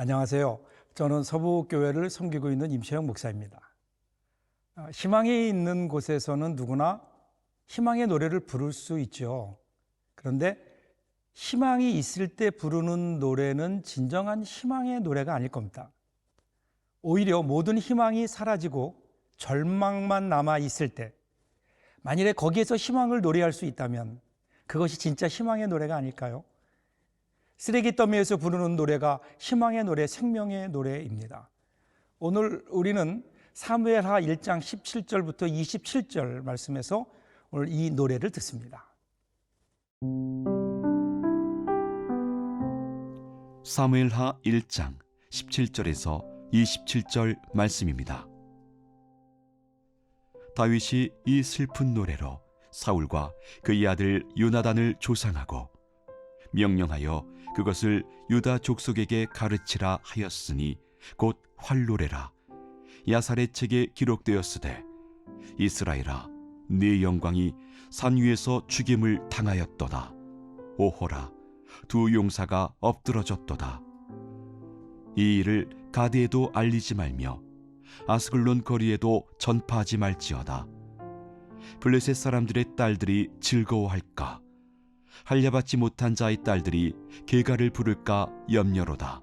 안녕하세요. 저는 서부교회를 섬기고 있는 임채영 목사입니다. 희망이 있는 곳에서는 누구나 희망의 노래를 부를 수 있죠. 그런데 희망이 있을 때 부르는 노래는 진정한 희망의 노래가 아닐 겁니다. 오히려 모든 희망이 사라지고 절망만 남아 있을 때, 만일에 거기에서 희망을 노래할 수 있다면 그것이 진짜 희망의 노래가 아닐까요? 쓰레기 더미에서 부르는 노래가 희망의 노래, 생명의 노래입니다. 오늘 우리는 사무엘하 1장 17절부터 27절 말씀에서 오늘 이 노래를 듣습니다. 사무엘하 1장 17절에서 27절 말씀입니다. 다윗이 이 슬픈 노래로 사울과 그의 아들 요나단을 조상하고 명령하여 그것을 유다 족속에게 가르치라 하였으니 곧 활노래라. 야살의 책에 기록되었으되 이스라엘아 네 영광이 산 위에서 죽임을 당하였도다. 오호라 두 용사가 엎드러졌도다. 이 일을 가드에도 알리지 말며 아스글론 거리에도 전파하지 말지어다. 블레셋 사람들의 딸들이 즐거워할까? 할례받지 못한 자의 딸들이 계가를 부를까 염려로다.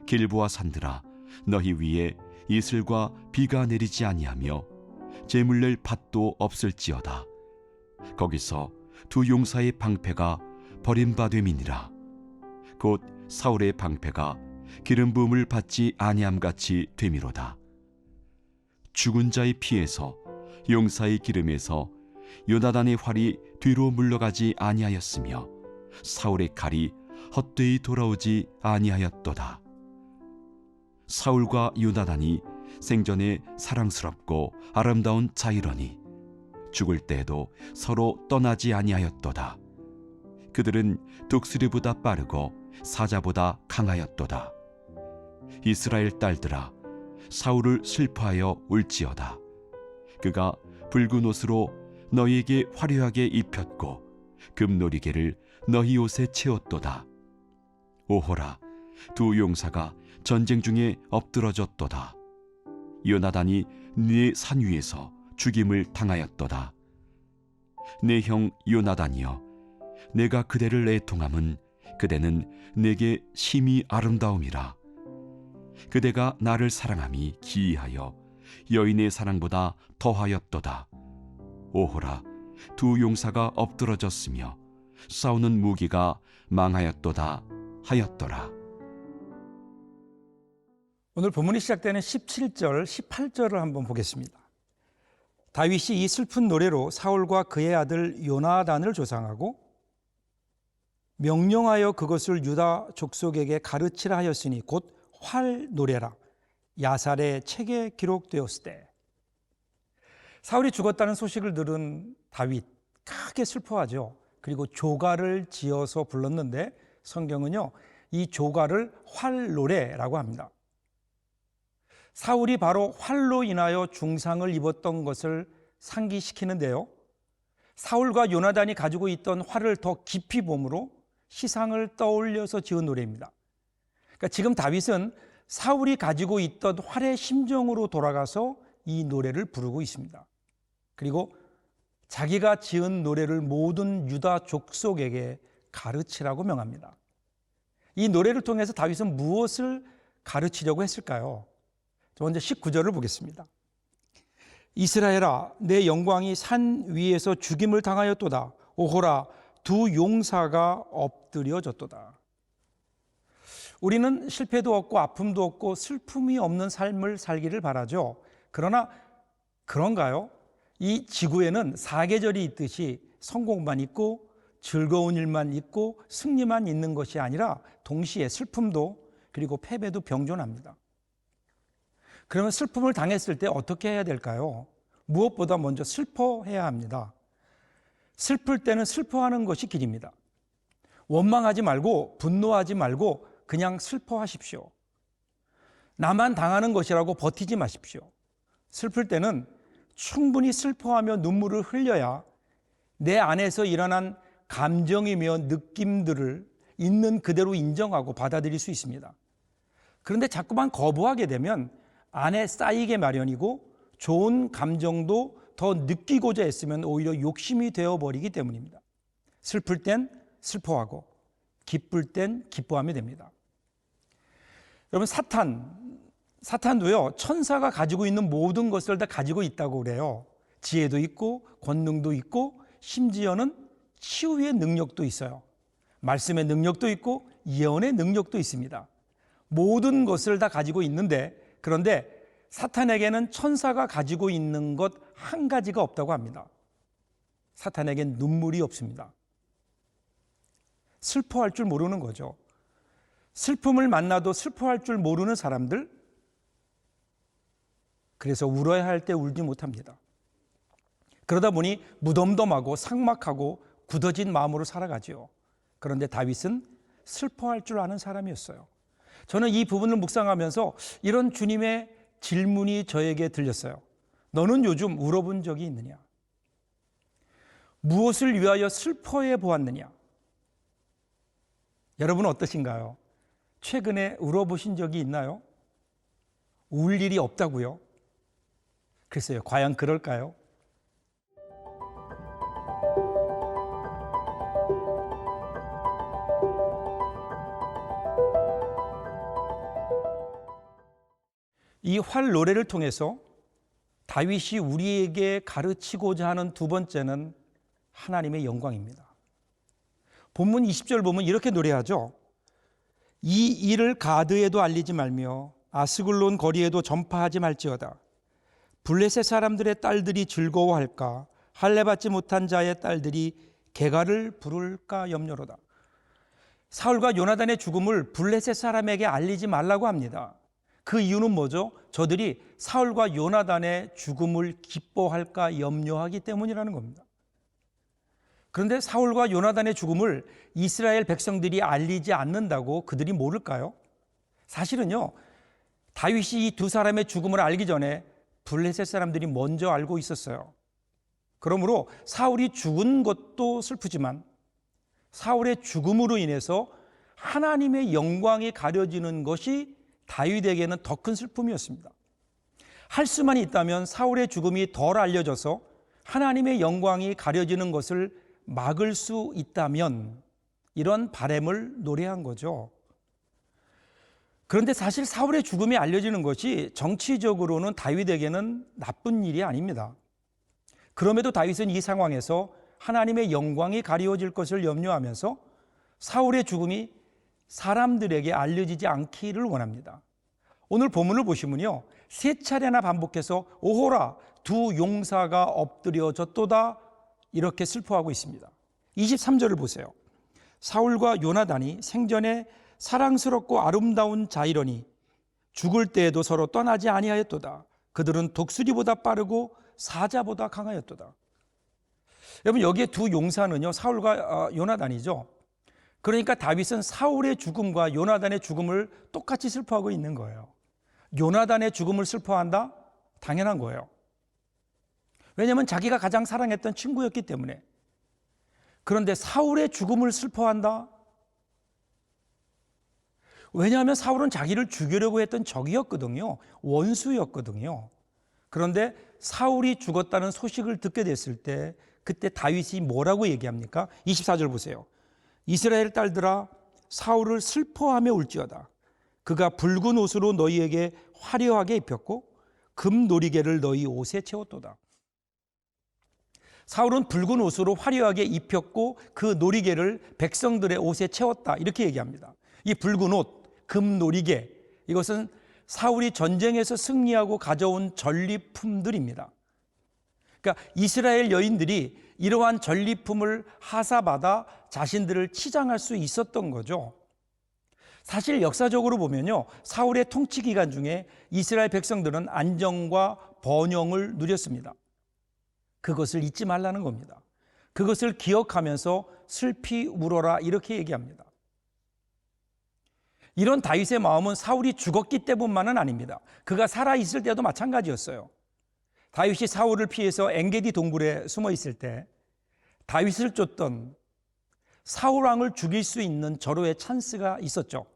길보아 산들아 너희 위에 이슬과 비가 내리지 아니하며 재물 낼 밭도 없을지어다. 거기서 두 용사의 방패가 버림받음이니라. 곧 사울의 방패가 기름 부음을 받지 아니함같이 되미로다. 죽은 자의 피에서 용사의 기름에서 요나단의 활이 뒤로 물러가지 아니하였으며 사울의 칼이 헛되이 돌아오지 아니하였도다. 사울과 요나단이 생전에 사랑스럽고 아름다운 자이러니 죽을 때에도 서로 떠나지 아니하였도다. 그들은 독수리보다 빠르고 사자보다 강하였도다. 이스라엘 딸들아 사울을 슬퍼하여 울지어다. 그가 붉은 옷으로 너희에게 화려하게 입혔고 금놀이개를 너희 옷에 채웠도다. 오호라 두 용사가 전쟁 중에 엎드러졌도다. 요나단이 네 산 위에서 죽임을 당하였도다. 내 형 요나단이여 내가 그대를 애통함은 그대는 내게 심히 아름다움이라. 그대가 나를 사랑함이 기이하여 여인의 사랑보다 더하였도다. 오호라 두 용사가 엎드러졌으며 싸우는 무기가 망하였도다 하였더라. 오늘 본문이 시작되는 17절, 18절을 한번 보겠습니다. 다윗이 이 슬픈 노래로 사울과 그의 아들 요나단을 조상하고 명령하여 그것을 유다 족속에게 가르치라 하였으니 곧 활노래라. 야살의 책에 기록되었으되. 사울이 죽었다는 소식을 들은 다윗 크게 슬퍼하죠. 그리고 조가를 지어서 불렀는데 성경은요 이 조가를 활노래라고 합니다. 사울이 바로 활로 인하여 중상을 입었던 것을 상기시키는데요, 사울과 요나단이 가지고 있던 활을 더 깊이 봄으로 희상을 떠올려서 지은 노래입니다. 그러니까 지금 다윗은 사울이 가지고 있던 활의 심정으로 돌아가서 이 노래를 부르고 있습니다. 그리고 자기가 지은 노래를 모든 유다 족속에게 가르치라고 명합니다. 이 노래를 통해서 다윗은 무엇을 가르치려고 했을까요? 먼저 19절을 보겠습니다. 이스라엘아 내 영광이 산 위에서 죽임을 당하였도다. 오호라 두 용사가 엎드려졌도다. 우리는 실패도 없고 아픔도 없고 슬픔이 없는 삶을 살기를 바라죠. 그러나 그런가요? 이 지구에는 사계절이 있듯이 성공만 있고 즐거운 일만 있고 승리만 있는 것이 아니라 동시에 슬픔도 그리고 패배도 병존합니다. 그러면 슬픔을 당했을 때 어떻게 해야 될까요? 무엇보다 먼저 슬퍼해야 합니다. 슬플 때는 슬퍼하는 것이 길입니다. 원망하지 말고 분노하지 말고 그냥 슬퍼하십시오. 나만 당하는 것이라고 버티지 마십시오. 슬플 때는 충분히 슬퍼하며 눈물을 흘려야 내 안에서 일어난 감정이며 느낌들을 있는 그대로 인정하고 받아들일 수 있습니다. 그런데 자꾸만 거부하게 되면 안에 쌓이게 마련이고 좋은 감정도 더 느끼고자 했으면 오히려 욕심이 되어버리기 때문입니다. 슬플 땐 슬퍼하고 기쁠 땐 기뻐하면 됩니다. 여러분, 사탄도요, 천사가 가지고 있는 모든 것을 다 가지고 있다고 그래요. 지혜도 있고 권능도 있고 심지어는 치유의 능력도 있어요. 말씀의 능력도 있고 예언의 능력도 있습니다. 모든 것을 다 가지고 있는데, 그런데 사탄에게는 천사가 가지고 있는 것 한 가지가 없다고 합니다. 사탄에겐 눈물이 없습니다. 슬퍼할 줄 모르는 거죠. 슬픔을 만나도 슬퍼할 줄 모르는 사람들, 그래서 울어야 할 때 울지 못합니다. 그러다 보니 무덤덤하고 삭막하고 굳어진 마음으로 살아가죠. 그런데 다윗은 슬퍼할 줄 아는 사람이었어요. 저는 이 부분을 묵상하면서 이런 주님의 질문이 저에게 들렸어요. 너는 요즘 울어본 적이 있느냐? 무엇을 위하여 슬퍼해 보았느냐? 여러분 어떠신가요? 최근에 울어보신 적이 있나요? 울 일이 없다고요? 글쎄요, 과연 그럴까요? 이 활 노래를 통해서 다윗이 우리에게 가르치고자 하는 두 번째는 하나님의 영광입니다. 본문 20절 보면 이렇게 노래하죠. 이 일을 가드에도 알리지 말며 아스글론 거리에도 전파하지 말지어다. 블레셋 사람들의 딸들이 즐거워할까? 할례받지 못한 자의 딸들이 개가를 부를까 염려로다. 사울과 요나단의 죽음을 블레셋 사람에게 알리지 말라고 합니다. 그 이유는 뭐죠? 저들이 사울과 요나단의 죽음을 기뻐할까 염려하기 때문이라는 겁니다. 그런데 사울과 요나단의 죽음을 이스라엘 백성들이 알리지 않는다고 그들이 모를까요? 사실은요, 다윗이 이 두 사람의 죽음을 알기 전에 블레셋 사람들이 먼저 알고 있었어요. 그러므로 사울이 죽은 것도 슬프지만 사울의 죽음으로 인해서 하나님의 영광이 가려지는 것이 다윗에게는 더 큰 슬픔이었습니다. 할 수만 있다면 사울의 죽음이 덜 알려져서 하나님의 영광이 가려지는 것을 막을 수 있다면 이런 바람을 노래한 거죠. 그런데 사실 사울의 죽음이 알려지는 것이 정치적으로는 다윗에게는 나쁜 일이 아닙니다. 그럼에도 다윗은 이 상황에서 하나님의 영광이 가려질 것을 염려하면서 사울의 죽음이 사람들에게 알려지지 않기를 원합니다. 오늘 본문을 보시면요, 세 차례나 반복해서 오호라 두 용사가 엎드려졌도다 이렇게 슬퍼하고 있습니다. 23절을 보세요. 사울과 요나단이 생전에 사랑스럽고 아름다운 자이러니 죽을 때에도 서로 떠나지 아니하였도다. 그들은 독수리보다 빠르고 사자보다 강하였도다. 여러분, 여기에 두 용사는요, 사울과 요나단이죠. 그러니까 다윗은 사울의 죽음과 요나단의 죽음을 똑같이 슬퍼하고 있는 거예요. 요나단의 죽음을 슬퍼한다? 당연한 거예요. 왜냐하면 자기가 가장 사랑했던 친구였기 때문에. 그런데 사울의 죽음을 슬퍼한다? 왜냐하면 사울은 자기를 죽이려고 했던 적이었거든요. 원수였거든요. 그런데 사울이 죽었다는 소식을 듣게 됐을 때 그때 다윗이 뭐라고 얘기합니까? 24절 보세요. 이스라엘 딸들아, 사울을 슬퍼하며 울지어다. 그가 붉은 옷으로 너희에게 화려하게 입혔고 금 놀이개를 너희 옷에 채웠도다. 사울은 붉은 옷으로 화려하게 입혔고 그 놀이개를 백성들의 옷에 채웠다, 이렇게 얘기합니다. 이 붉은 옷, 금 놀이개, 이것은 사울이 전쟁에서 승리하고 가져온 전리품들입니다. 그러니까 이스라엘 여인들이 이러한 전리품을 하사받아 자신들을 치장할 수 있었던 거죠. 사실 역사적으로 보면요, 사울의 통치 기간 중에 이스라엘 백성들은 안정과 번영을 누렸습니다. 그것을 잊지 말라는 겁니다. 그것을 기억하면서 슬피 울어라, 이렇게 얘기합니다. 이런 다윗의 마음은 사울이 죽었기 때문만은 아닙니다. 그가 살아있을 때도 마찬가지였어요. 다윗이 사울을 피해서 엔게디 동굴에 숨어 있을 때 다윗을 쫓던 사울 왕을 죽일 수 있는 절호의 찬스가 있었죠.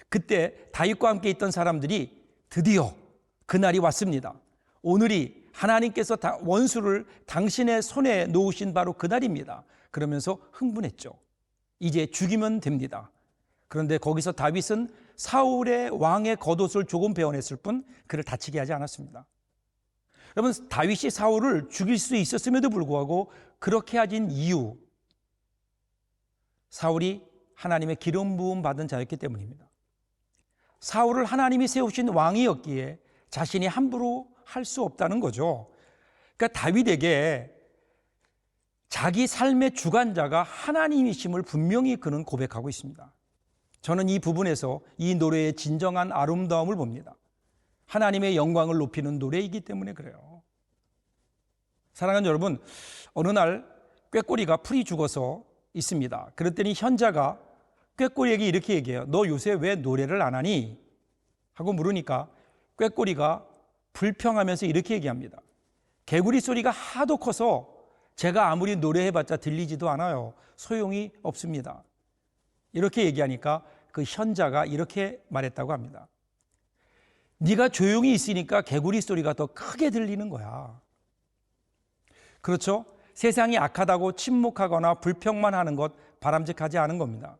그때 다윗과 함께 있던 사람들이 드디어 그날이 왔습니다. 오늘이 하나님께서 원수를 당신의 손에 놓으신 바로 그날입니다. 그러면서 흥분했죠. 이제 죽이면 됩니다. 그런데 거기서 다윗은 사울의 왕의 겉옷을 조금 베어냈을 뿐 그를 다치게 하지 않았습니다. 여러분, 다윗이 사울을 죽일 수 있었음에도 불구하고 그렇게 하진 이유, 사울이 하나님의 기름 부음 받은 자였기 때문입니다. 사울을 하나님이 세우신 왕이었기에 자신이 함부로 할 수 없다는 거죠. 그러니까 다윗에게 자기 삶의 주관자가 하나님이심을 분명히 그는 고백하고 있습니다. 저는 이 부분에서 이 노래의 진정한 아름다움을 봅니다. 하나님의 영광을 높이는 노래이기 때문에 그래요. 사랑하는 여러분, 어느 날 꾀꼬리가 풀이 죽어서 있습니다. 그랬더니 현자가 꾀꼬리에게 이렇게 얘기해요. 너 요새 왜 노래를 안 하니? 하고 물으니까 꾀꼬리가 불평하면서 이렇게 얘기합니다. 개구리 소리가 하도 커서 제가 아무리 노래해봤자 들리지도 않아요. 소용이 없습니다. 이렇게 얘기하니까 그 현자가 이렇게 말했다고 합니다. 네가 조용히 있으니까 개구리 소리가 더 크게 들리는 거야. 그렇죠? 세상이 악하다고 침묵하거나 불평만 하는 것 바람직하지 않은 겁니다.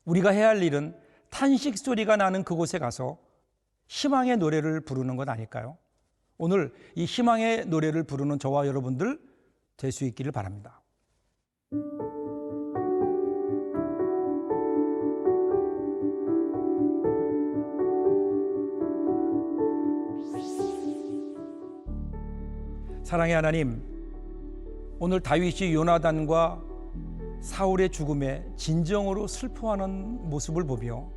우리가 해야 할 일은 탄식 소리가 나는 그곳에 가서 희망의 노래를 부르는 것 아닐까요? 오늘 이 희망의 노래를 부르는 저와 여러분들 될 수 있기를 바랍니다. 사랑의 하나님, 오늘 다윗이 요나단과 사울의 죽음에 진정으로 슬퍼하는 모습을 보며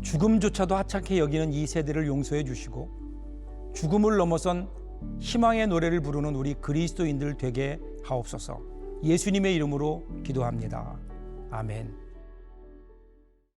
죽음조차도 하찮게 여기는 이 세대를 용서해 주시고 죽음을 넘어선 희망의 노래를 부르는 우리 그리스도인들 되게 하옵소서. 예수님의 이름으로 기도합니다. 아멘.